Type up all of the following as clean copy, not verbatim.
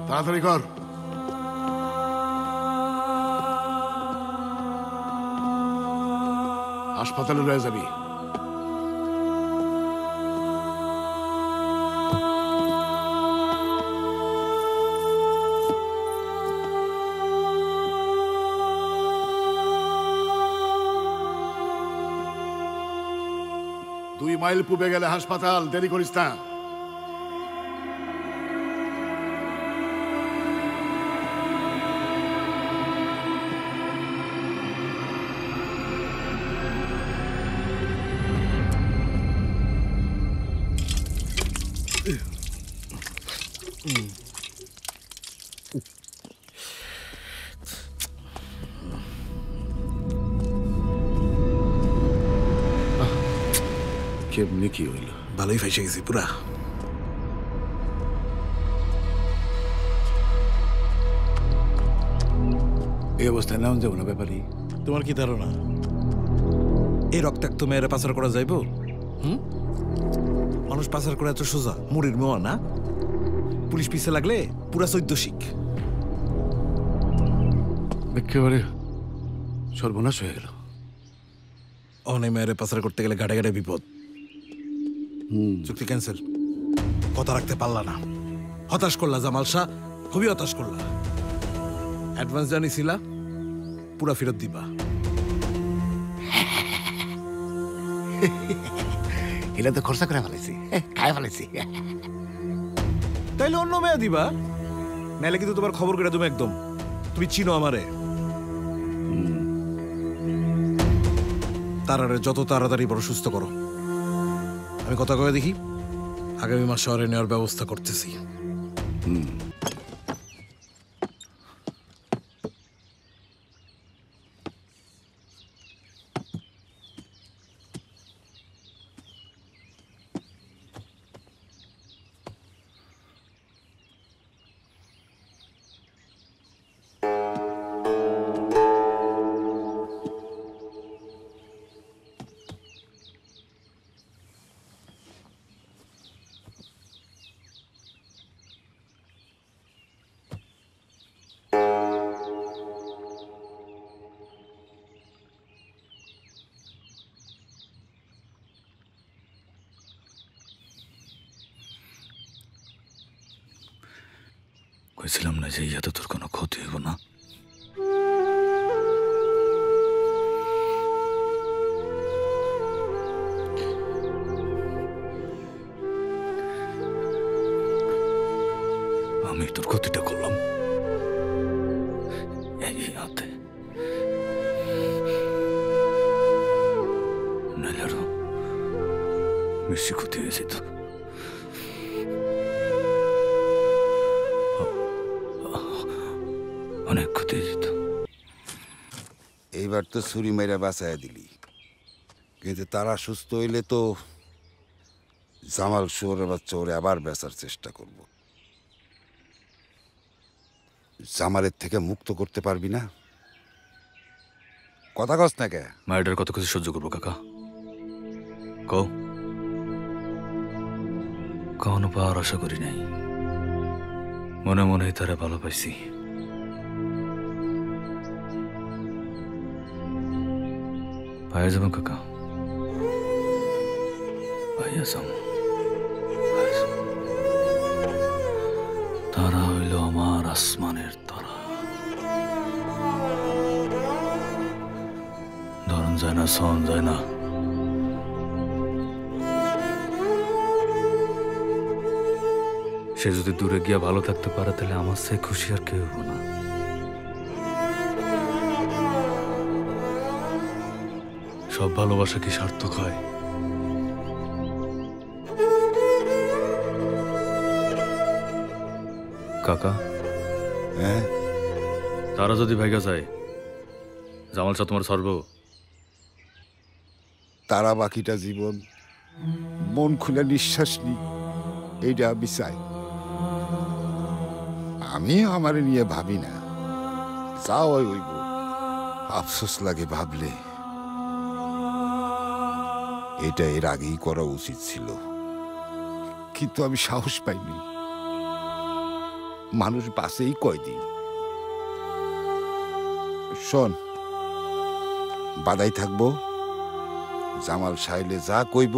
তাড়াতাড়ি কর। হাসপাতালে রয়ে যাবি। দুই মাইল পূবে গেলে হাসপাতাল, দেরি করিস না। কেমনি কি হইল? ভালোই ফেসে গেছি পুরা। এই অবস্থায় নাম যাবো না ব্যাপারী। তোমার কি ধারণা এই রক্তাক্ত মেয়েরা পাচার করা যাইব? মানুষ পাচার করা এত সোজা? মুড়ির মোয়া না? পুলিশ পিছে লাগলে পুরা 14 শিখ। একেবারে সর্বনাশ হয়ে গেল। অনেক মেয়েরে পাচার করতে গেলে ঘাটে ঘাটে বিপদ। চুক্তি ক্যান্সেল। কথা রাখতে পারলা না, হতাশ করলা জামাল শাহ, খুবই হতাশ করলা। অ্যাডভান্স জানিছিলা, পুরা ফেরত দিবা। এলা তো খরচা করে ফেলেছি, খায় ফেলেছি। তাইলে অন্য মেয়ে দিবা, নাইলে কিন্তু তোমার খবর করে তুমি একদম। তুমি চিনো আমারে। তারারে যত তাড়াতাড়ি বড় সুস্থ করো। আমি কথা কয়ে দেখি, আগামী মাস শহরে নেওয়ার ব্যবস্থা করতেছি। কইছিলাম না যে ইয়াতে তোর কোনো ক্ষতি হইব না। আমি তোর ক্ষতিটা করলাম এই হাতে, নাইলে আরো বেশি ক্ষতি হয়ে যেত। অনেক ক্ষতি যেত। এইবার তো ছুরি মেরা বাঁচাইয়া দিলি, কিন্তু তারা সুস্থ হইলে তো জামাল শুয়োরের বাচ্চা ওরে আবার বেচার চেষ্টা করব। জামালের থেকে মুক্ত করতে পারবি না? কথা কস না কে? মায়ের কত কিছু সহ্য করবো কাকা, কও। কখনো পাওয়ার আশা করি নাই, মনে মনেই তারা ভালো পাইছি। পাইয়া যাবো কাকা, পাইয়া যাবো। তারা হইল আমার আসমানের তারা, ধরন যায় না, সন যায় না। সে যদি দূরে গিয়া ভালো থাকতে পারে, তাহলে আমার সে খুশি আর কেউ হবো না। সব ভালোবাসা কি সার্থক হয়? কাকা, হ্যাঁ, তারা যদি ভাইগা যায়, জামাল শাহ তোমার সর্ব। তারা বাকিটা জীবন মন খুলে নিঃশ্বাস নি, এইটা আমি চাই। আমি আমার নিয়ে ভাবি না, যা হইব। আফসোস লাগে ভাবলে, এটা এর আগেই করা উচিত ছিল, কিন্তু আমি সাহস পাইনি। মানুষ বাসেই কয়দিন। শোন, বাদাই থাকবো, জামাল সাইলে যা কইব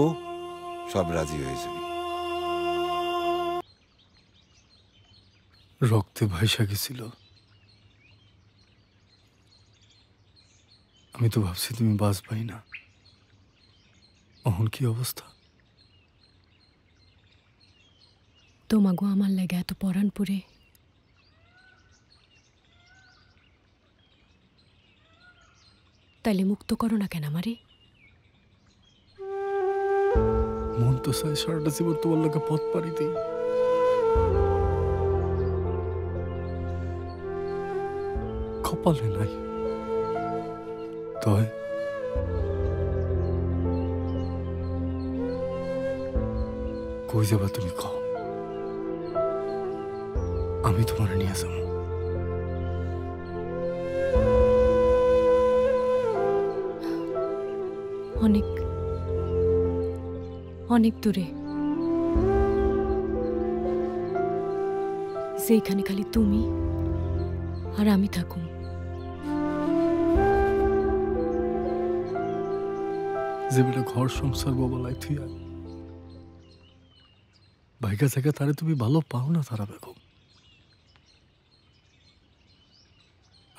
সব রাজি হয়ে যাবি। রক্তে ভাইসা গেছিল। আমি তো ভাবছি তুমি বাঁচবাই না। এখন কি অবস্থা? তোমাগো আমার লাগে এত পরাণ পুরে, তাইলে মুক্ত করো না কেন আমারে? মন তো চাই সারাটা জীবন তোমার লোকে পথ পাড়ি দিই। কপালে নাই। তয় কই যাবা তুমি? কও, আমি তোমার নিয়ে যাব। অনেক অনেক দূরে, যেখানে খালি তুমি আর আমি থাকুম। যে বেটা ঘর সংসার বলাই তুই ভাইকা জায়গা তারে তুমি ভালো পাও না তারা বেগম।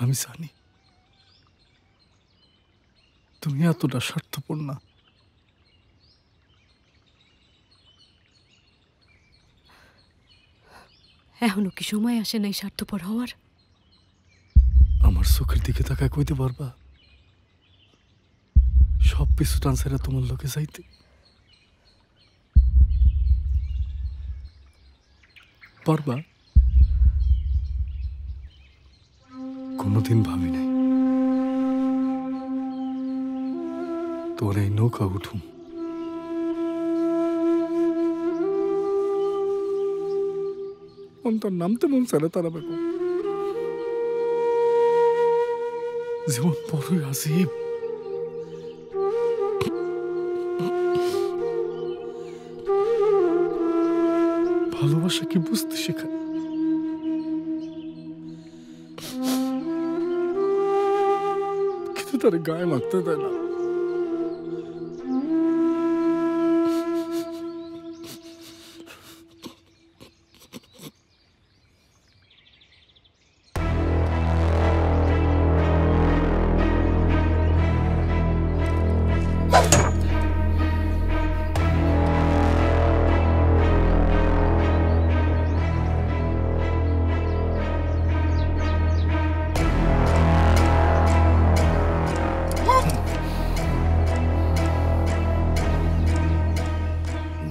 আমি জানি তুমি এতটা স্বার্থপর না। এখনো কি সময় আসে নাই স্বার্থপর হওয়ার? আমার চোখের দিকে তাকায় কইতে পারবা সব পিছু টানসারা তোমার লোকে যাইতে? পারবা? কোনোদিন ভাবি নাই তোর এই নৌকা উঠুম। অন্তর নামতে মন চাইলে তারা বেগম। জীবন বড়ই আজিব। ভালোবাসা কি বুঝতে শেখায়? কিন্তু তার গায়ে মাখতে দেয় না।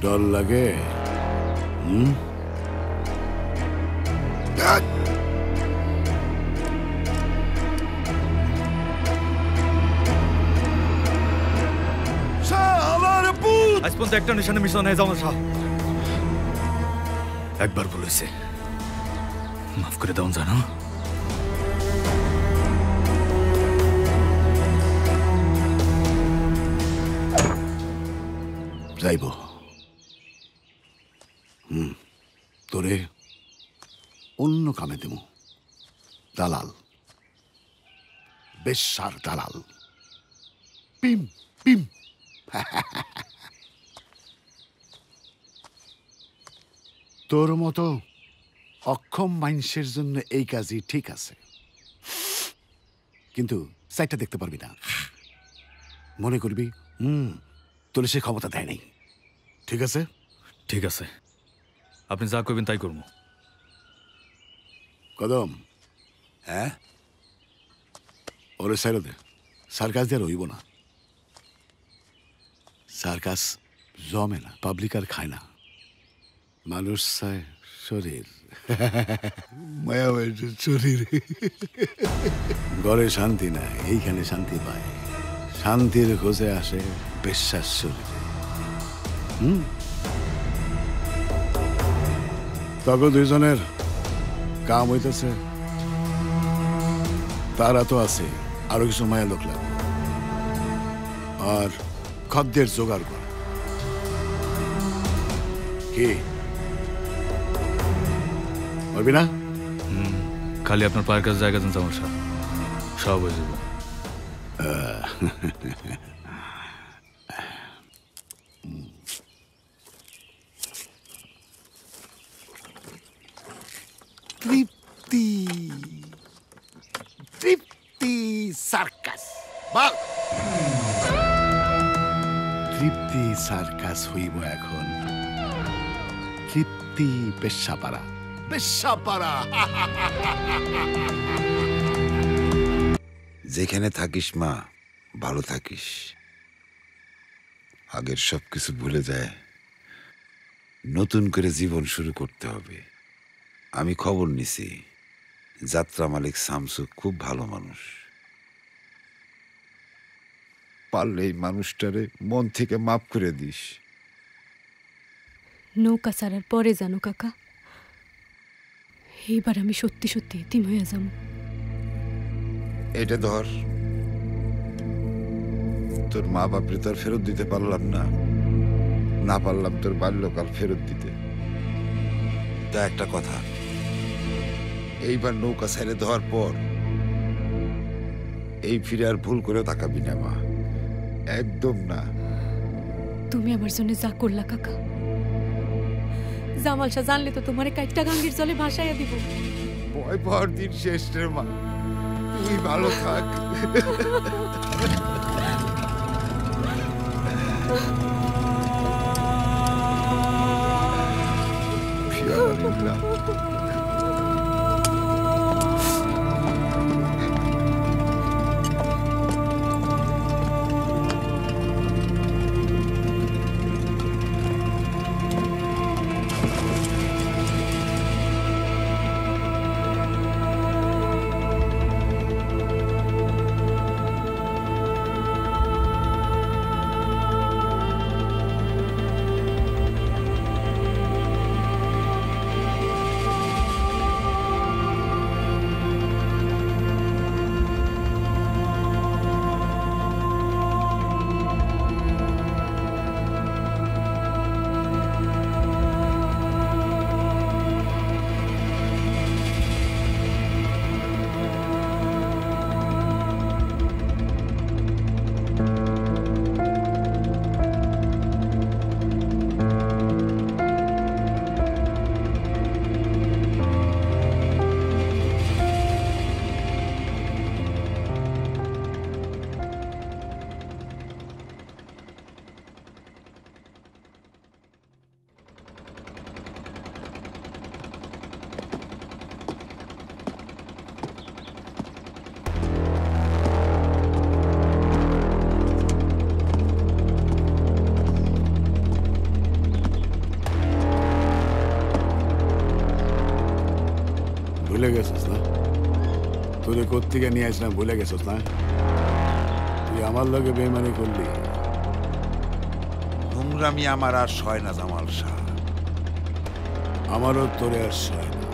ডর লাগে? আজ পর্যন্ত একটা নিশানে মিশন হয়ে যাও শাহ। একবার বলেছে, মাফ করে দাও জানো। যাইব। তোরে অন্য কামে দেব। দালাল, বেশ্যার দালাল। Pym Pym. তোর মতো অক্ষম মানুষের জন্য এই কাজই ঠিক আছে, কিন্তু সাইটটা দেখতে পারবি না। মনে করবি তোর সে ক্ষমতা দেয় নাই। ঠিক আছে? ঠিক আছে, আপনি যা করবেন তাই করবো। কদম, হ্যাঁ, ওরে সাইরো দে। সার্কাস দিয়ে রইব না। সার্কাস জমে না, পাবলিক আর খায় না। মানুষ চায় শরীর, মায়া শরীর। ঘরে শান্তি নাই, এইখানে শান্তি পায়। শান্তির খোঁজে আসে বেশ্যার শরীরে। তখন দুইজনের কাম হইতেছে। তারা তো আছে, আরো কিছু মায়া লোক লাগবে, আর খাদ্যের জোগাড় করা। কি পারবি না? খালি আপনার পায়ের কাছে জায়গা দেন জামাল শাহ, সব হয়ে যাবে। তৃপ্তি তৃপ্তি সার্কাস বল। তৃপ্তি সার্কাস হইব এখন। তৃপ্তি পেশাপাড়া, পেশাপাড়া। যেখানে থাকিস মা, ভালো থাকিস। আগের সবকিছু ভুলে যায়, নতুন করে জীবন শুরু করতে হবে। আমি খবর নিছি, যাত্রা মালিক শামসু খুব ভালো মানুষ। পারলে এই মানুষটারে মন থেকে মাফ করে দিস। নৌকা ছাড়ার পরে জানো কাকা, এইবার আমি সত্যি সত্যি এতিম হয়ে যাব। এটা ধর, তোর মা বাপরে তোর ফেরত দিতে পারলাম না, না পারলাম তোর বাল্যকাল ফেরত দিতে। তা একটা কথা, এইবার নৌকা ছেড়ে দেওয়ার পর এই ফিরে আর ভুল করে তাকাবি না মা, একদম না। তুমি আমার জন্য যা করলা কাকা, জামাল শাহ জানলে তো তোমার কাইটটা গাঙ্গির জলে ভাসাইয়া দিব। ভয় পাওয়ার দিন শেষ রে মা, তুই ভালো থাক। ফিয়ামানিল্লাহ। ভুলে গেছিস না? তোরে কোত্থেকে নিয়ে আসলাম ভুলে গেছিস না? তুই আমার লগে বেমানি করলি। নোংরামি আমার আর সয় না জামাল শাহ। আমারও তোরে আর সয় না।